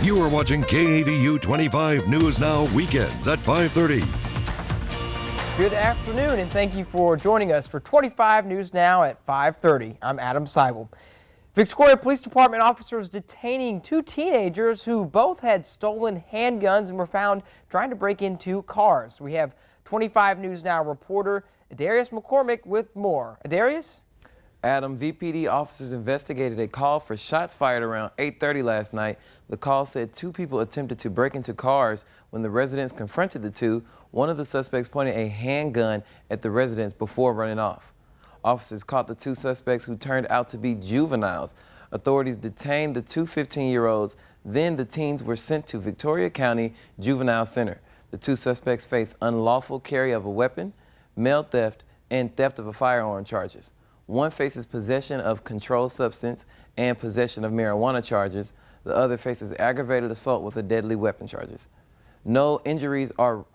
You are watching KAVU 25 News Now weekends at 5:30. Good afternoon, and thank you for joining us for 25 News Now at 5:30. I'm Adam Seibel. Victoria Police Department officers detaining two teenagers who both had stolen handguns and were found trying to break into cars. We have 25 News Now reporter Adarius McCormick with more. Adarius? Adam, VPD officers investigated a call for shots fired around 8:30 last night. The call said two people attempted to break into cars. When the residents confronted the two, one of the suspects pointed a handgun at the residents before running off. Officers caught the two suspects, who turned out to be juveniles. Authorities detained the two 15-year-olds. Then the teens were sent to Victoria County Juvenile Center. The two suspects face unlawful carry of a weapon, mail theft, and theft of a firearm charges. One faces possession of controlled substance and possession of marijuana charges. The other faces aggravated assault with a deadly weapon charges. No injuries or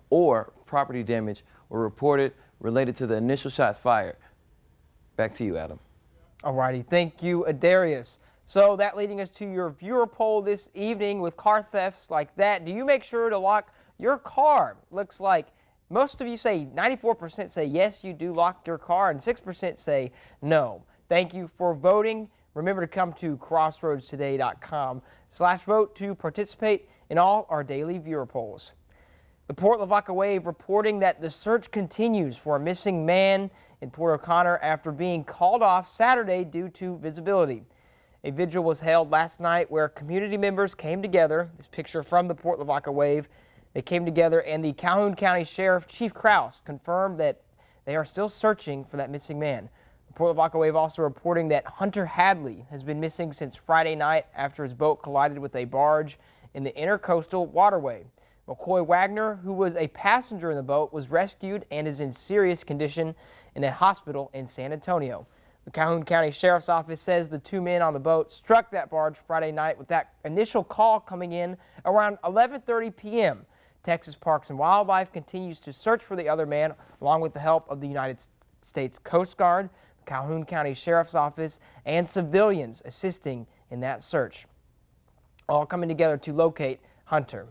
property damage were reported related to the initial shots fired. Back to you, Adam. All righty, thank you, Adarius. So that leading us to your viewer poll this evening. With car thefts like that, do you make sure to lock your car? Looks like most of you say 94% say yes, you do lock your car, and 6% say no. Thank you for voting. Remember to come to crossroadstoday.com/vote to participate in all our daily viewer polls. The Port Lavaca Wave reporting that the search continues for a missing man in Port O'Connor after being called off Saturday due to visibility. A vigil was held last night where community members came together. This picture from the Port Lavaca Wave. They came together, and the Calhoun County Sheriff, Chief Kraus, confirmed that they are still searching for that missing man. The Port Lavaca Wave also reporting that Hunter Hadley has been missing since Friday night after his boat collided with a barge in the Intercoastal Waterway. McCoy Wagner, who was a passenger in the boat, was rescued and is in serious condition in a hospital in San Antonio. The Calhoun County Sheriff's Office says the two men on the boat struck that barge Friday night, with that initial call coming in around 11:30 p.m. Texas Parks and Wildlife continues to search for the other man, along with the help of the United States Coast Guard, the Calhoun County Sheriff's Office, and civilians assisting in that search, all coming together to locate Hunter.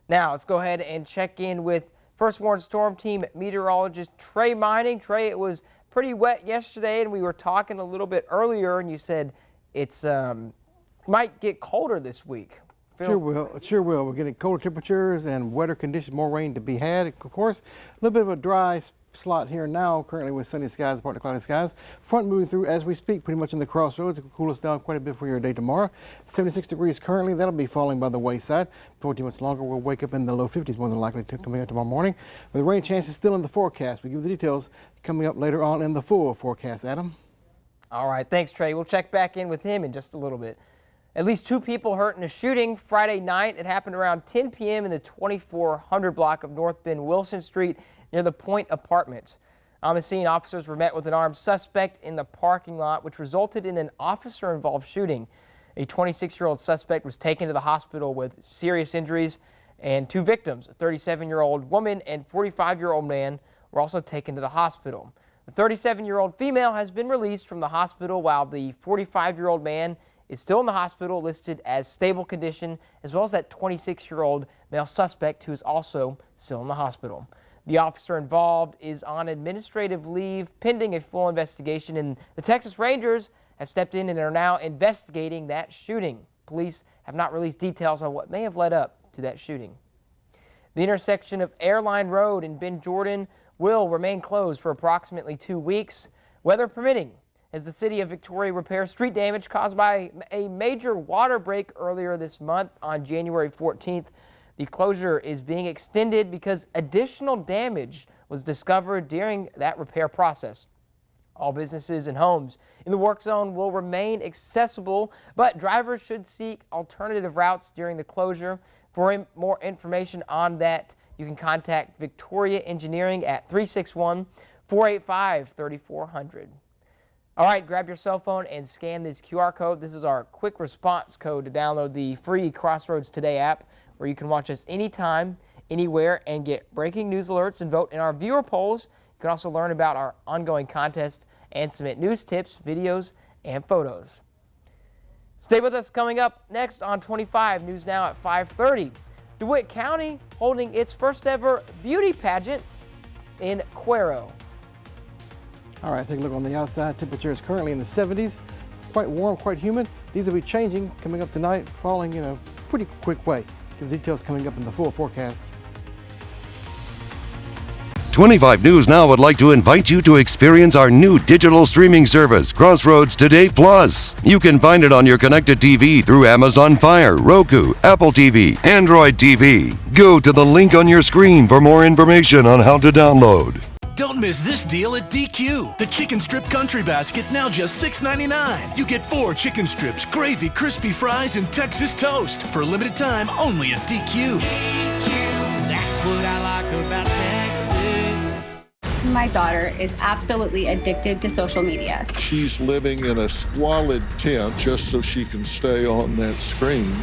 Now, let's go ahead and check in with First Warn Storm Team meteorologist Trey Mining. Trey, it was pretty wet yesterday, and we were talking a little bit earlier, and you said it's might get colder this week. Sure will. It sure will. We're getting colder temperatures and wetter conditions, more rain to be had. Of course, a little bit of a dry slot here now, currently with sunny skies, partly cloudy skies. Front moving through as we speak, pretty much in the crossroads. It will cool us down quite a bit for your day tomorrow. 76 degrees currently. That'll be falling by the wayside. Before too much longer, we'll wake up in the low 50s more than likely coming up tomorrow morning. But the rain chance is still in the forecast. We give you the details coming up later on in the full forecast. Adam? All right. Thanks, Trey. We'll check back in with him in just a little bit. At least two people hurt in a shooting Friday night. It happened around 10 p.m. in the 2400 block of North Bend Wilson Street near the Point Apartments. On the scene, officers were met with an armed suspect in the parking lot, which resulted in an officer-involved shooting. A 26-year-old suspect was taken to the hospital with serious injuries, and two victims, a 37-year-old woman and 45-year-old man, were also taken to the hospital. The 37-year-old female has been released from the hospital, while the 45-year-old man is still in the hospital, listed as stable condition, as well as that 26-year-old male suspect who is also still in the hospital. The officer involved is on administrative leave pending a full investigation, and the Texas Rangers have stepped in and are now investigating that shooting. Police have not released details on what may have led up to that shooting. The intersection of Airline Road and Ben Jordan will remain closed for approximately 2 weeks, weather permitting, as the city of Victoria repairs street damage caused by a major water break earlier this month on January 14th. The closure is being extended because additional damage was discovered during that repair process. All businesses and homes in the work zone will remain accessible, but drivers should seek alternative routes during the closure. For more information on that, you can contact Victoria Engineering at 361-485-3400. All right, grab your cell phone and scan this QR code. This is our quick response code to download the free Crossroads Today app, where you can watch us anytime, anywhere, and get breaking news alerts and vote in our viewer polls. You can also learn about our ongoing contest and submit news tips, videos, and photos. Stay with us. Coming up next on 25 News Now at 5:30. DeWitt County holding its first ever beauty pageant in Cuero. All right, take a look on the outside. Temperature is currently in the 70s. Quite warm, quite humid. These will be changing coming up tonight, falling in a pretty quick way. Give details coming up in the full forecast. 25 News Now would like to invite you to experience our new digital streaming service, Crossroads Today Plus. You can find it on your connected TV through Amazon Fire, Roku, Apple TV, Android TV. Go to the link on your screen for more information on how to download. Don't miss this deal at DQ. The Chicken Strip Country Basket, now just $6.99. You get 4 chicken strips, gravy, crispy fries, and Texas toast. For a limited time, only at DQ. That's what I like about Texas. My daughter is absolutely addicted to social media. She's living in a squalid tent just so she can stay on that screen.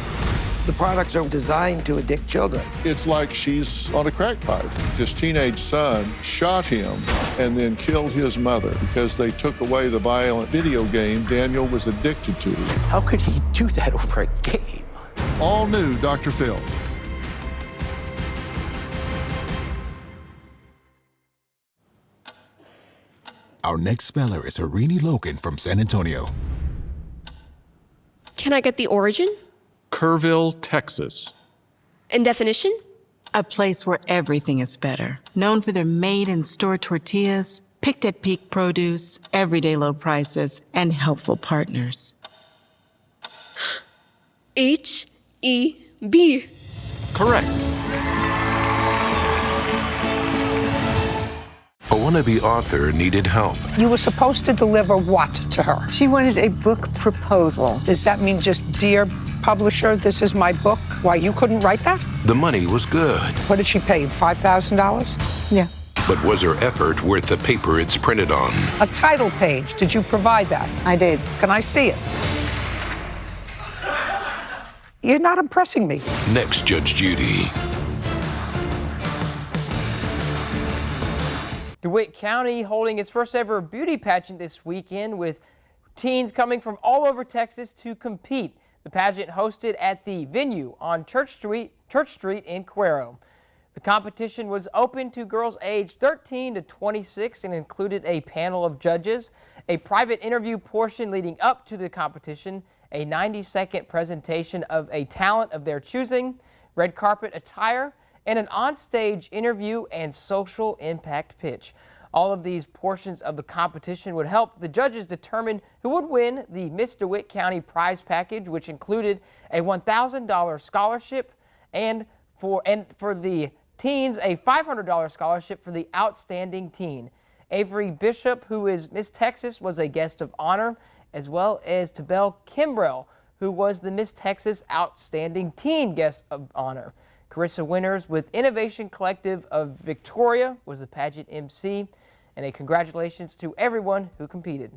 The products are designed to addict children. It's like she's on a crack pipe. His teenage son shot him and then killed his mother because they took away the violent video game Daniel was addicted to. How could he do that over a game? All new Dr. Phil. Our next speller is Harini Logan from San Antonio. Can I get the origin? Kerrville, Texas. And definition? A place where everything is better. Known for their made-in-store tortillas, picked-at-peak produce, everyday low prices, and helpful partners. H-E-B. Correct. A wannabe author needed help. You were supposed to deliver what to her? She wanted a book proposal. Does that mean just, dear publisher, this is my book? Why, you couldn't write that? The money was good. What did she pay you, $5,000? Yeah. But was her effort worth the paper it's printed on? A title page, did you provide that? I did. Can I see it? You're not impressing me. Next, Judge Judy. DeWitt County holding its first ever beauty pageant this weekend with teens coming from all over Texas to compete. The pageant hosted at the venue on Church Street in Cuero. The competition was open to girls aged 13 to 26 and included a panel of judges, a private interview portion leading up to the competition, a 90-second presentation of a talent of their choosing, red carpet attire, and an onstage interview and social impact pitch. All of these portions of the competition would help the judges determine who would win the Miss DeWitt County prize package, which included a $1,000 scholarship and for the teens, a $500 scholarship for the outstanding teen. Avery Bishop, who is Miss Texas, was a guest of honor, as well as Tabell Kimbrell, who was the Miss Texas Outstanding Teen Guest of Honor. Carissa Winters with Innovation Collective of Victoria was the pageant MC, and a congratulations to everyone who competed.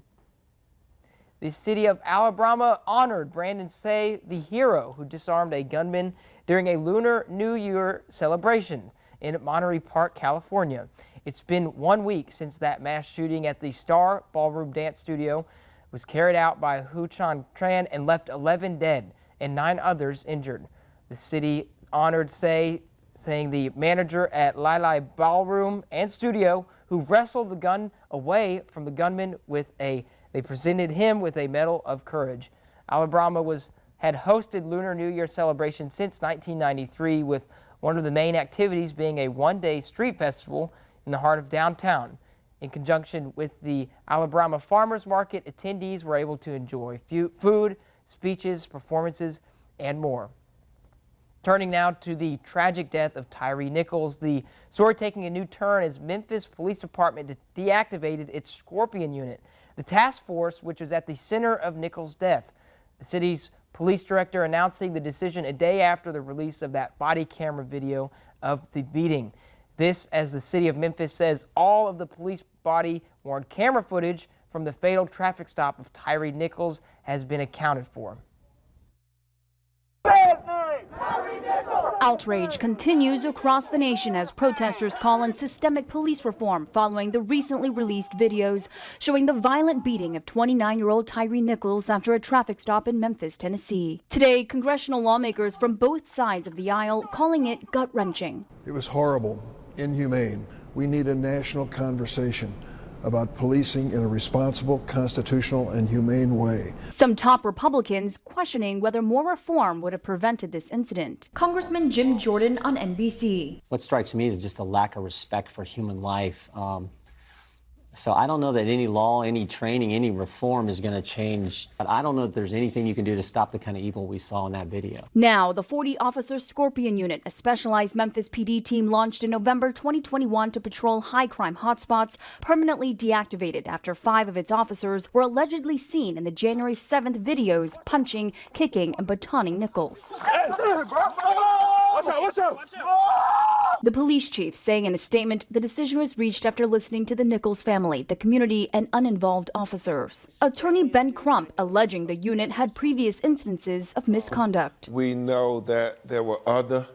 The city of Alabama honored Brandon Say, the hero who disarmed a gunman during a Lunar New Year celebration in Monterey Park, California. It's been 1 week since that mass shooting at the Star Ballroom Dance Studio was carried out by Hu Chan Tran and left 11 dead and 9 others injured. The city honored Say, saying the manager at Lai Lai Ballroom and Studio who wrestled the gun away from the gunman they presented him with a Medal of Courage. Alabama had hosted Lunar New Year celebration since 1993, with one of the main activities being a one-day street festival in the heart of downtown. In conjunction with the Alabama Farmers Market, attendees were able to enjoy food, speeches, performances, and more. Turning now to the tragic death of Tyre Nichols, the story taking a new turn as Memphis Police Department deactivated its Scorpion unit, the task force which was at the center of Nichols' death. The city's police director announcing the decision a day after the release of that body camera video of the beating. This, as the city of Memphis says, all of the police body-worn camera footage from the fatal traffic stop of Tyre Nichols has been accounted for. Tyre Nichols! Outrage continues across the nation as protesters call on systemic police reform following the recently released videos showing the violent beating of 29-year-old Tyree Nichols after a traffic stop in Memphis, Tennessee. Today, congressional lawmakers from both sides of the aisle calling it gut-wrenching. It was horrible, inhumane. We need a national conversation about policing in a responsible, constitutional, and humane way. Some top Republicans questioning whether more reform would have prevented this incident. Congressman Jim Jordan on NBC. What strikes me is just a lack of respect for human life. So I don't know that any law, any training, any reform is going to change. But I don't know that there's anything you can do to stop the kind of evil we saw in that video. Now, the 40-officer Scorpion Unit, a specialized Memphis PD team launched in November 2021 to patrol high-crime hotspots, permanently deactivated after 5 of its officers were allegedly seen in the January 7th videos punching, kicking, and batoning Nichols. Watch out! The police chief saying in a statement the decision was reached after listening to the Nichols family, the community, and uninvolved officers. Attorney Ben Crump alleging the unit had previous instances of misconduct. We know that there were other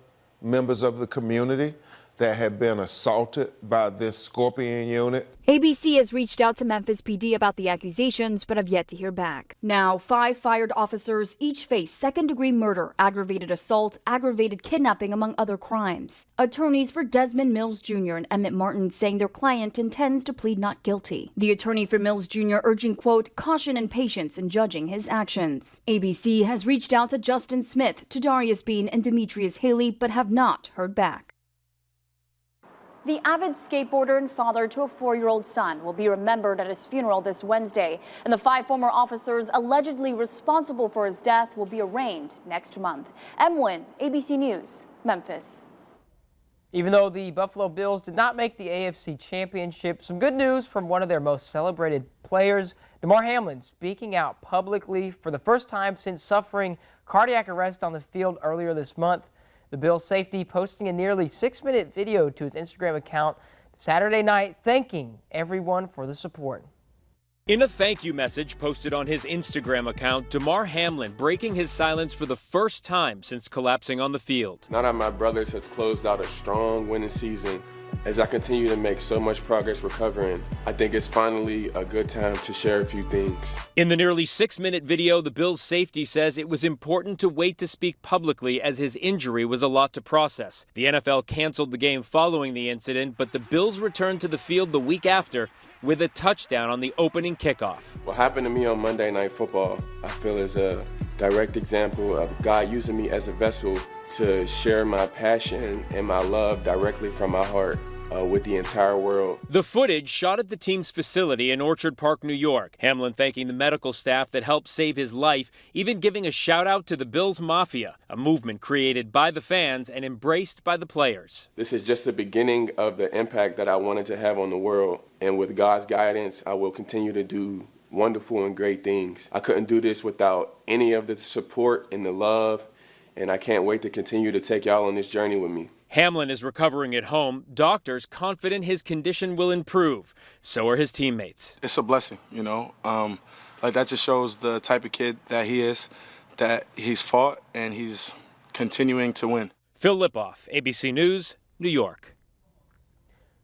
members of the community that had been assaulted by this Scorpion unit. ABC has reached out to Memphis PD about the accusations, but have yet to hear back. Now, 5 fired officers each face second-degree murder, aggravated assault, aggravated kidnapping, among other crimes. Attorneys for Desmond Mills Jr. and Emmett Martin saying their client intends to plead not guilty. The attorney for Mills Jr. urging, quote, caution and patience in judging his actions. ABC has reached out to Justin Smith, to Darius Bean, and Demetrius Haley, but have not heard back. The avid skateboarder and father to a 4-year-old son will be remembered at his funeral this Wednesday, and the 5 former officers allegedly responsible for his death will be arraigned next month. Emlyn, ABC News, Memphis. Even though the Buffalo Bills did not make the AFC Championship, some good news from one of their most celebrated players, Damar Hamlin, speaking out publicly for the first time since suffering cardiac arrest on the field earlier this month. The Bills safety posting a nearly 6-minute video to his Instagram account Saturday night, thanking everyone for the support. In a thank you message posted on his Instagram account, Damar Hamlin breaking his silence for the first time since collapsing on the field. Now that my brothers have closed out a strong winning season, as I continue to make so much progress recovering, I think it's finally a good time to share a few things. In the nearly 6-minute video, the Bills safety says it was important to wait to speak publicly as his injury was a lot to process. The NFL canceled the game following the incident, but the Bills returned to the field the week after with a touchdown on the opening kickoff. What happened to me on Monday Night Football, I feel is a direct example of God using me as a vessel to share my passion and my love directly from my heart with the entire world. The footage shot at the team's facility in Orchard Park, New York. Hamlin thanking the medical staff that helped save his life, even giving a shout out to the Bills Mafia, a movement created by the fans and embraced by the players. This is just the beginning of the impact that I wanted to have on the world, and with God's guidance, I will continue to do wonderful and great things. I couldn't do this without any of the support and the love, and I can't wait to continue to take y'all on this journey with me. Hamlin is recovering at home. Doctors confident his condition will improve. So are his teammates. It's a blessing, you know. Like that just shows the type of kid that he is, that he's fought and he's continuing to win. Phil Lipoff, ABC News, New York.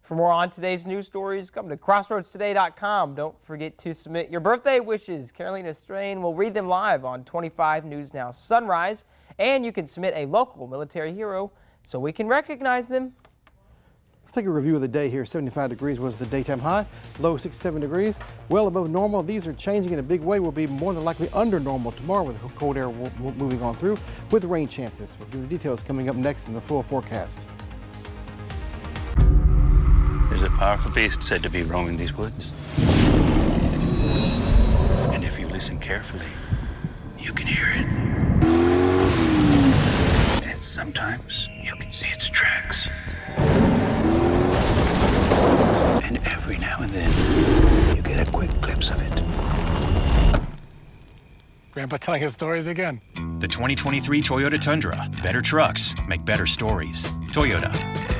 For more on today's news stories, come to crossroadstoday.com. Don't forget to submit your birthday wishes. Carolina Strain will read them live on 25 News Now Sunrise. And you can submit a local military hero so we can recognize them. Let's take a review of the day here. 75 degrees was the daytime high, low 67 degrees, well above normal. These are changing in a big way. Will be more than likely under normal tomorrow with cold air moving on through with rain chances. We'll give the details coming up next in the full forecast. There's a powerful beast said to be roaming these woods. And if you listen carefully, you can hear it. And sometimes you can see its tracks. And every now and then, you get a quick glimpse of it. Grandpa telling his stories again. The 2023 Toyota Tundra. Better trucks make better stories. Toyota.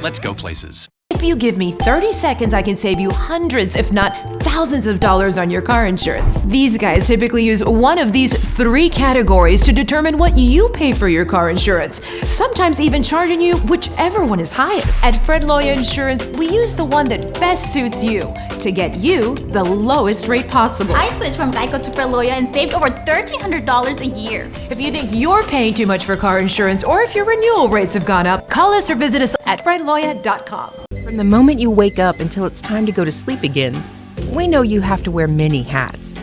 Let's go places. If you give me 30 seconds, I can save you hundreds, if not thousands of dollars on your car insurance. These guys typically use one of these 3 categories to determine what you pay for your car insurance, sometimes even charging you whichever one is highest. At Fred Loya Insurance, we use the one that best suits you to get you the lowest rate possible. I switched from Geico to Fred Loya and saved over $1,300 a year. If you think you're paying too much for car insurance, or if your renewal rates have gone up, call us or visit us at fredloya.com. From the moment you wake up until it's time to go to sleep again, we know you have to wear many hats.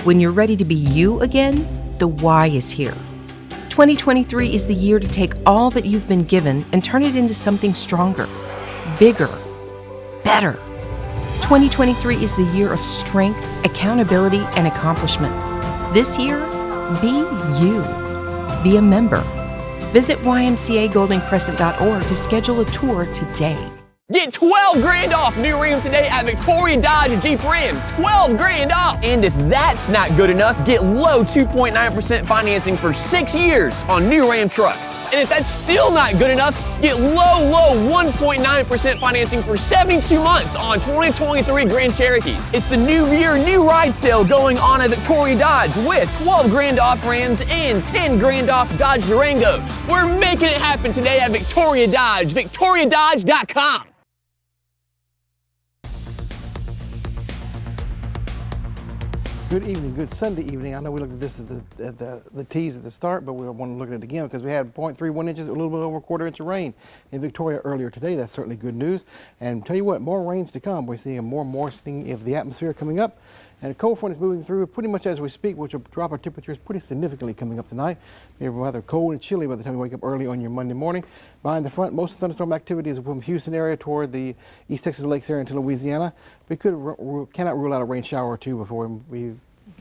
When you're ready to be you again, the Y is here. 2023 is the year to take all that you've been given and turn it into something stronger, bigger, better. 2023 is the year of strength, accountability, and accomplishment. This year, be you. Be a member. Visit ymcagoldencrescent.org to schedule a tour today. Get 12 grand off new Ram today at Victoria Dodge Jeep Ram. 12 grand off. And if that's not good enough, get low 2.9% financing for 6 years on new Ram trucks. And if that's still not good enough, get low 1.9% financing for 72 months on 2023 Grand Cherokees. It's the new year, new ride sale going on at Victoria Dodge with 12 grand off Rams and 10 grand off Dodge Durangos. We're making it happen today at Victoria Dodge, victoriadodge.com. Good evening, good Sunday evening. I know we looked at this at the tease at the start, but we want to look at it again because we had 0.31 inches, a little bit over a quarter inch of rain in Victoria earlier today. That's certainly good news. And tell you what, more rains to come. We're seeing more moistening of the atmosphere coming up. And a cold front is moving through pretty much as we speak, which will drop our temperatures pretty significantly coming up tonight. Maybe rather cold and chilly by the time you wake up early on your Monday morning. Behind the front, most of the thunderstorm activity is from Houston area toward the East Texas Lakes area into Louisiana. We cannot rule out a rain shower or two before we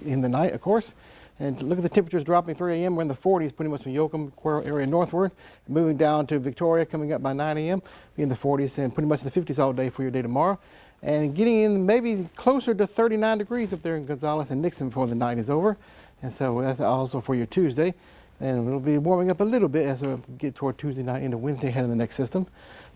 in the night, of course. And look at the temperatures dropping 3 a.m. We're in the 40s pretty much from Yoakum area northward, moving down to Victoria, coming up by 9 a.m. Be in the 40s and pretty much in the 50s all day for your day tomorrow. And getting in maybe closer to 39 degrees up there in Gonzales and Nixon before the night is over. And so that's also for your Tuesday. And it'll be warming up a little bit as we get toward Tuesday night into Wednesday ahead of the next system.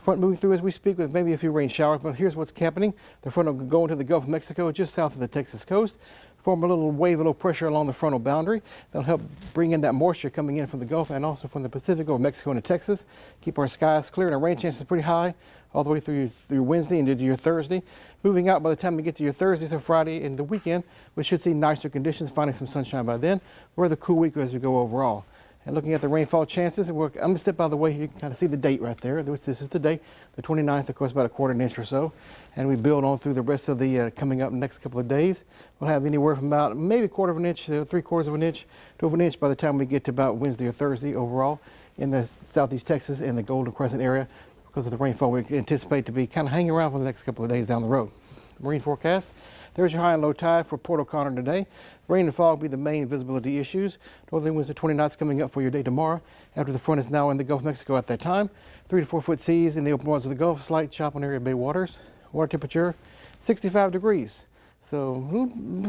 Front moving through as we speak with maybe a few rain showers, but here's what's happening. The front will go into the Gulf of Mexico just south of the Texas coast. Form a little wave, a little pressure along the frontal boundary. That'll help bring in that moisture coming in from the Gulf and also from the Pacific over Mexico into Texas. Keep our skies clear and our rain chances pretty high all the way through Wednesday and into your Thursday. Moving out by the time we get to your Thursday, so Friday and the weekend, we should see nicer conditions, finding some sunshine by then. We're the cool week as we go overall. And looking at the rainfall chances, I'm going to step out of the way. You can kind of see the date right there. This is the date, the 29th, of course, about a quarter inch or so. And we build on through the rest of the coming up next couple of days. We'll have anywhere from about maybe a quarter of an inch to 3/4 of an inch to over an inch by the time we get to about Wednesday or Thursday overall in the southeast Texas and the Golden Crescent area because of the rainfall we anticipate to be kind of hanging around for the next couple of days down the road. Marine forecast. There's your high and low tide for Port O'Connor today. Rain and fog will be the main visibility issues. Northerly winds at 20 knots coming up for your day tomorrow after the front is now in the Gulf of Mexico at that time. 3 to 4 foot seas in the open waters of the Gulf, slight chop on area bay waters. Water temperature 65 degrees. So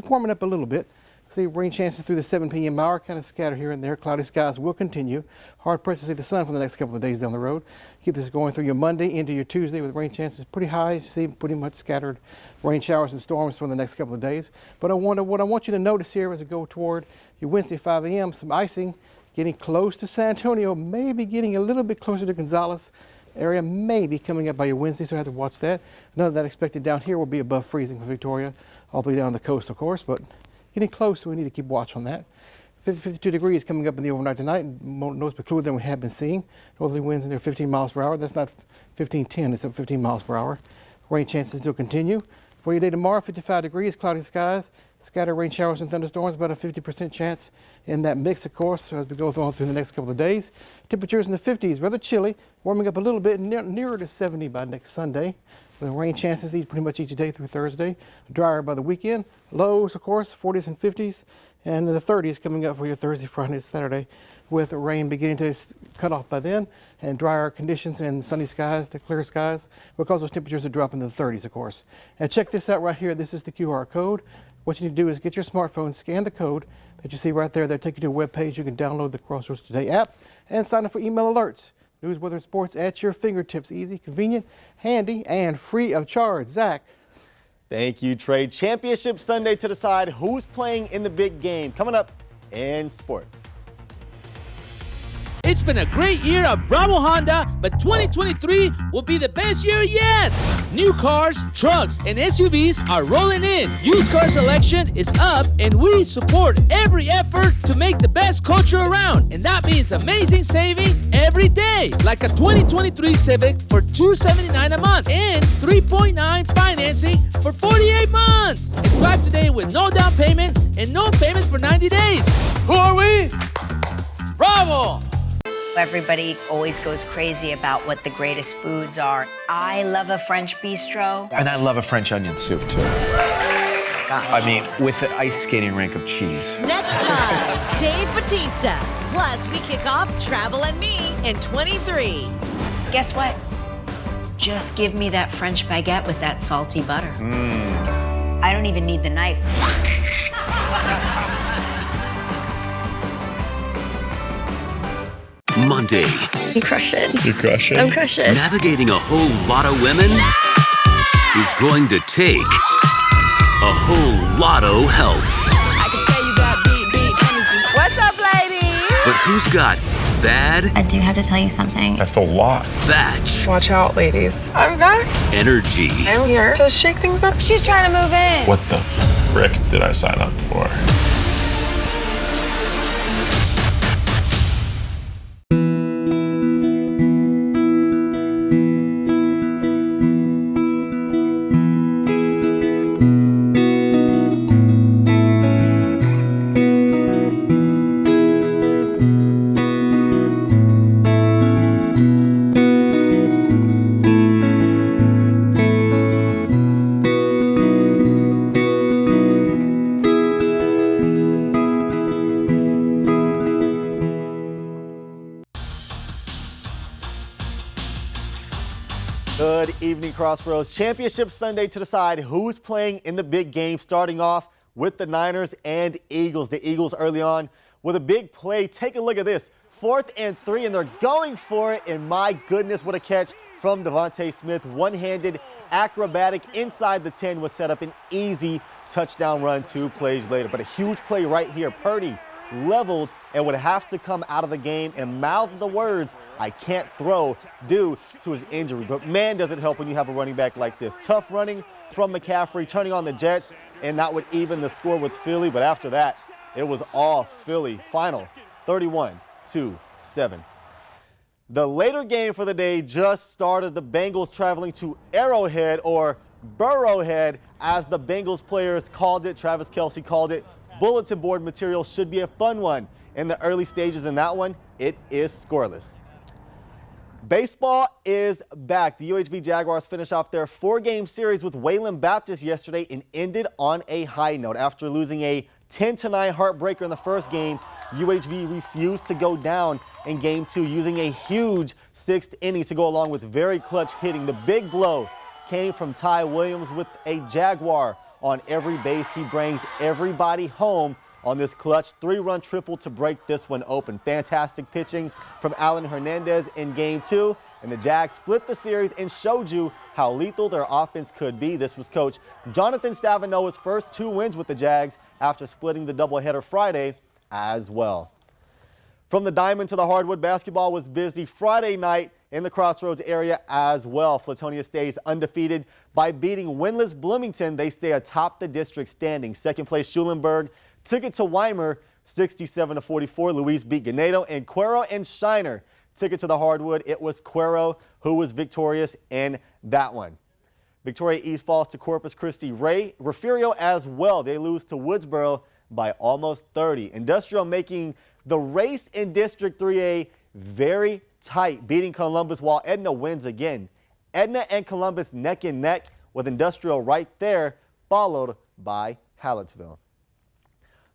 warming up a little bit. See rain chances through the 7 p.m. hour, kind of scattered here and there. Cloudy skies will continue. Hard pressed to see the sun for the next couple of days down the road. Keep this going through your Monday into your Tuesday with rain chances pretty high. You see pretty much scattered rain showers and storms for the next couple of days. But what I want you to notice here as we go toward your Wednesday 5 a.m., some icing getting close to San Antonio, maybe getting a little bit closer to Gonzales area, maybe coming up by your Wednesday, so I have to watch that. None of that expected down here will be above freezing for Victoria, all the way down the coast, of course, but getting close, so we need to keep watch on that. 52 degrees coming up in the overnight tonight, and more noticeably cooler than we have been seeing. Northerly winds in there 15 miles per hour. That's not 15-10, it's up 15 miles per hour. Rain chances still continue. For your day tomorrow, 55 degrees, cloudy skies, scattered rain showers and thunderstorms, about a 50% chance in that mix, of course, as we go on through the next couple of days. Temperatures in the 50s, rather chilly, warming up a little bit, nearer to 70 by next Sunday. With rain chances pretty much each day through Thursday. Drier by the weekend. Lows, of course, 40s and 50s. And the 30s coming up for your Thursday, Friday, Saturday, with rain beginning to cut off by then, and drier conditions and sunny skies, the clear skies, because those temperatures are dropping to the 30s, of course. And check this out right here. This is the QR code. What you need to do is get your smartphone, scan the code that you see right there. That'll take you to a web page. You can download the Crossroads Today app and sign up for email alerts. News, weather, and sports at your fingertips. Easy, convenient, handy, and free of charge. Zach. Thank you, Trey. Championship Sunday to decide who's playing in the big game. Coming up in sports. It's been a great year of Bravo Honda, but 2023 will be the best year yet. New cars, trucks, and SUVs are rolling in. Used car selection is up, and we support every effort to make the best culture around. And that means amazing savings every day, like a 2023 Civic for $279 a month and 3.9 financing for 48 months. And drive today with no down payment and no payments for 90 days. Who are we? Bravo! Everybody always goes crazy about what the greatest foods are. I love a French bistro. And I love a French onion soup, too. I mean, with the ice skating rink of cheese. Next time, Dave Bautista. Plus, we kick off Travel and Me in 23. Guess what? Just give me that French baguette with that salty butter. I don't even need the knife. Monday. You crush it. You're crushing? I'm crushing. Navigating a whole lot of women is going to take a whole lot of help. I can tell you got beat energy. What's up, ladies? But who's got bad? I do have to tell you something. That's a lot. Batch. Watch out, ladies. I'm back. Energy. I'm here to shake things up. She's trying to move in. What the frick did I sign up for? Good evening, Crossroads. Championship Sunday to decide who's playing in the big game, starting off with the Niners and Eagles. The Eagles early on with a big play. Take a look at this. 4th and 3, and they're going for it. And my goodness, what a catch from Devontae Smith. One-handed, acrobatic inside the 10 would set up an easy touchdown run 2 plays later. But a huge play right here. Purdy leveled and would have to come out of the game and mouth the words, "I can't throw," due to his injury. But man, does it help when you have a running back like this. Tough running from McCaffrey, turning on the Jets, and that would even the score with Philly. But after that, it was all Philly. Final 31-7. The later game for the day just started. The Bengals traveling to Arrowhead, or Burrowhead, as the Bengals players called it. Travis Kelce called it. Bulletin board material should be a fun one. In the early stages in that one, it is scoreless. Baseball is back. The UHV Jaguars finished off their 4-game series with Wayland Baptist yesterday and ended on a high note. After losing a 10-9 heartbreaker in the first game, UHV refused to go down in Game 2, using a huge 6th inning to go along with very clutch hitting. The big blow came from Ty Williams with a Jaguar on every base. He brings everybody home on this clutch 3-run triple to break this one open. Fantastic pitching from Alan Hernandez in Game 2, and the Jags split the series and showed you how lethal their offense could be. This was Coach Jonathan Stavinoa's first 2 wins with the Jags after splitting the doubleheader Friday as well. From the diamond to the hardwood, basketball was busy Friday night in the Crossroads area as well. Flatonia stays undefeated by beating winless Bloomington. They stay atop the district standing. Second place Schulenburg took it to Weimer 67-44. Louise beat Ganado, and Cuero and Shiner took it to the hardwood. It was Cuero who was victorious in that one. Victoria East falls to Corpus Christi. Refugio as well. They lose to Woodsboro by almost 30. Industrial making the race in District 3A very tight, beating Columbus while Edna wins again. Edna and Columbus neck and neck, with Industrial right there, followed by Hallettsville.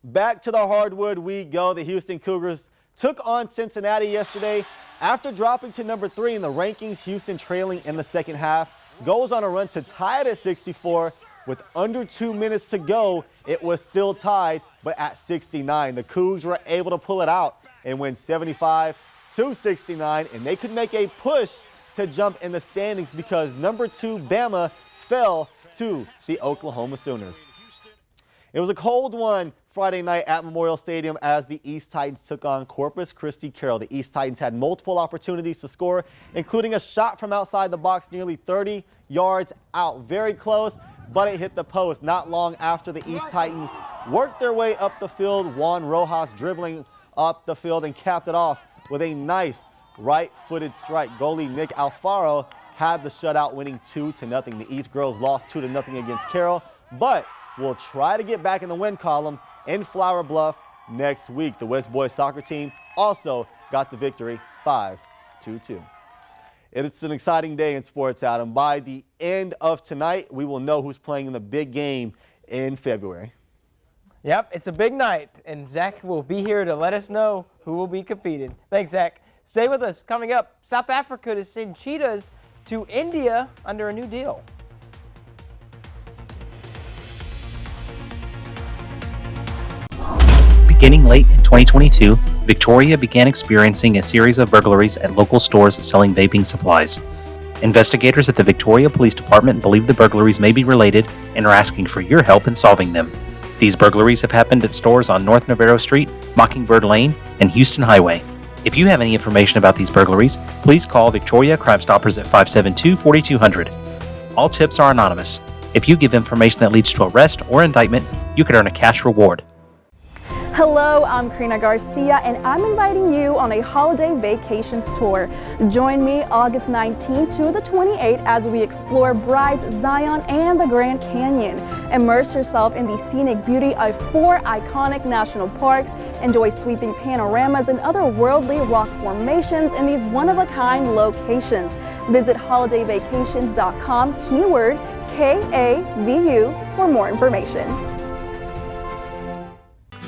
Back to the hardwood we go. The Houston Cougars took on Cincinnati yesterday. After dropping to number 3 in the rankings, Houston trailing in the second half, goes on a run to tie it at 64. With under 2 minutes to go, it was still tied, but at 69. The Cougs were able to pull it out and win 75-69 to 69, and they could make a push to jump in the standings because number 2 Bama fell to the Oklahoma Sooners. It was a cold one Friday night at Memorial Stadium as the East Titans took on Corpus Christi Carroll. The East Titans had multiple opportunities to score, including a shot from outside the box nearly 30 yards out. Very close, but it hit the post. Not long after the East Titans worked their way up the field, Juan Rojas dribbling up the field and capped it off with a nice right-footed strike. Goalie Nick Alfaro had the shutout, winning 2-0. The East girls lost 2-0 against Carroll, but will try to get back in the win column in Flower Bluff next week. The West Boys soccer team also got the victory 5-2. It's an exciting day in sports, Adam. By the end of tonight, we will know who's playing in the big game in February. Yep, it's a big night, and Zach will be here to let us know who will be competing. Thanks, Zach. Stay with us. Coming up, South Africa to send cheetahs to India under a new deal. Beginning late in 2022, Victoria began experiencing a series of burglaries at local stores selling vaping supplies. Investigators at the Victoria Police Department believe the burglaries may be related and are asking for your help in solving them. These burglaries have happened at stores on North Navarro Street, Mockingbird Lane, and Houston Highway. If you have any information about these burglaries, please call Victoria Crime Stoppers at 572-4200. All tips are anonymous. If you give information that leads to arrest or indictment, you could earn a cash reward. Hello, I'm Karina Garcia, and I'm inviting you on a holiday vacations tour. Join me August 19th to the 28th as we explore Bryce, Zion, and the Grand Canyon. Immerse yourself in the scenic beauty of 4 iconic national parks. Enjoy sweeping panoramas and otherworldly rock formations in these one-of-a-kind locations. Visit holidayvacations.com, keyword KAVU, for more information.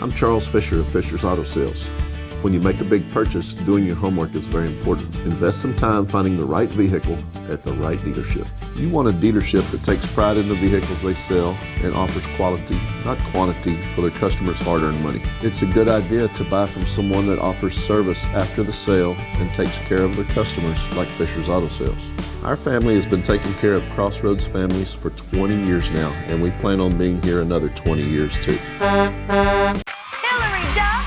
I'm Charles Fisher of Fisher's Auto Sales. When you make a big purchase, doing your homework is very important. Invest some time finding the right vehicle at the right dealership. You want a dealership that takes pride in the vehicles they sell and offers quality, not quantity, for their customers' hard-earned money. It's a good idea to buy from someone that offers service after the sale and takes care of their customers, like Fisher's Auto Sales. Our family has been taking care of Crossroads families for 20 years now, and we plan on being here another 20 years too. Hillary Duff!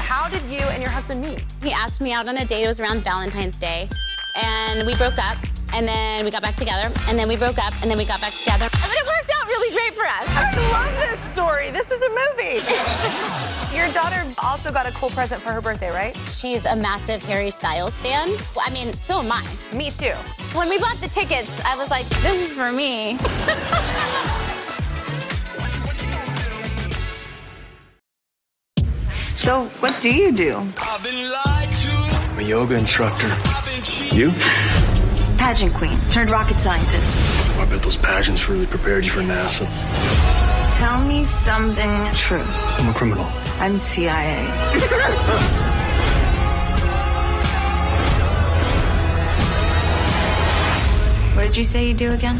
How did you and your husband meet? He asked me out on a date. It was around Valentine's Day. And we broke up, and then we got back together, and then we broke up, and then we got back together. But it worked out really great for us. I love this story. This is a movie. Your daughter also got a cool present for her birthday, right? She's a massive Harry Styles fan. I mean, so am I. Me too. When we bought the tickets, I was like, this is for me. So, what do you do? I'm a yoga instructor. You? Pageant queen, turned rocket scientist. I bet those pageants really prepared you for NASA. Tell me something true. I'm a criminal. I'm CIA. What did you say you do again?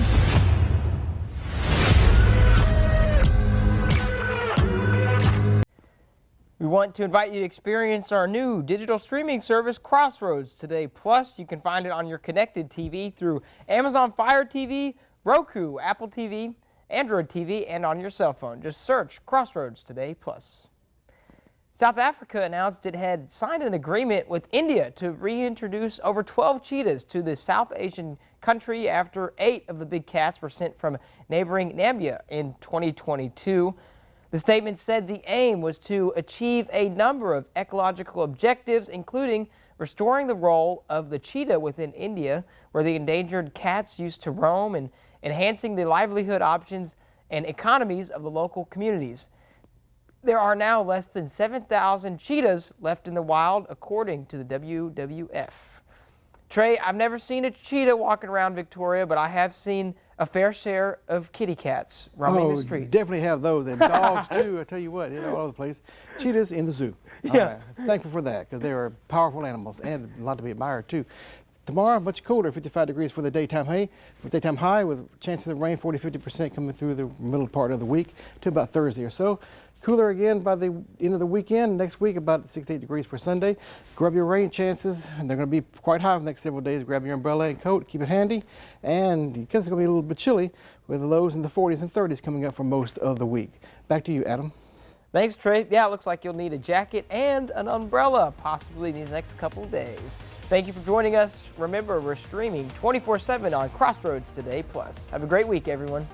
We want to invite you to experience our new digital streaming service, Crossroads Today Plus. You can find it on your connected TV through Amazon Fire TV, Roku, Apple TV, Android TV, and on your cell phone. Just search Crossroads Today Plus. South Africa announced it had signed an agreement with India to reintroduce over 12 cheetahs to the South Asian country after 8 of the big cats were sent from neighboring Namibia in 2022. The statement said the aim was to achieve a number of ecological objectives, including restoring the role of the cheetah within India, where the endangered cats used to roam, and enhancing the livelihood options and economies of the local communities. There are now less than 7,000 cheetahs left in the wild, according to the WWF. Trey, I've never seen a cheetah walking around Victoria, but I have seen a fair share of kitty cats roaming the streets. Definitely have those, and dogs too. I tell you what, all over the place. Cheetahs in the zoo. Yeah. Thankful for that, because they are powerful animals and a lot to be admired too. Tomorrow, much colder, 55 degrees for the daytime high, with chances of rain 40-50% coming through the middle part of the week to about Thursday or so. Cooler again by the end of the weekend. Next week, about 68 degrees for Sunday. Grab your rain chances, and they're going to be quite high for the next several days. Grab your umbrella and coat, keep it handy. And because it's going to be a little bit chilly, with the lows in the 40s and 30s coming up for most of the week. Back to you, Adam. Thanks, Trey. Yeah, it looks like you'll need a jacket and an umbrella, possibly these next couple of days. Thank you for joining us. Remember, we're streaming 24/7 on Crossroads Today Plus. Have a great week, everyone.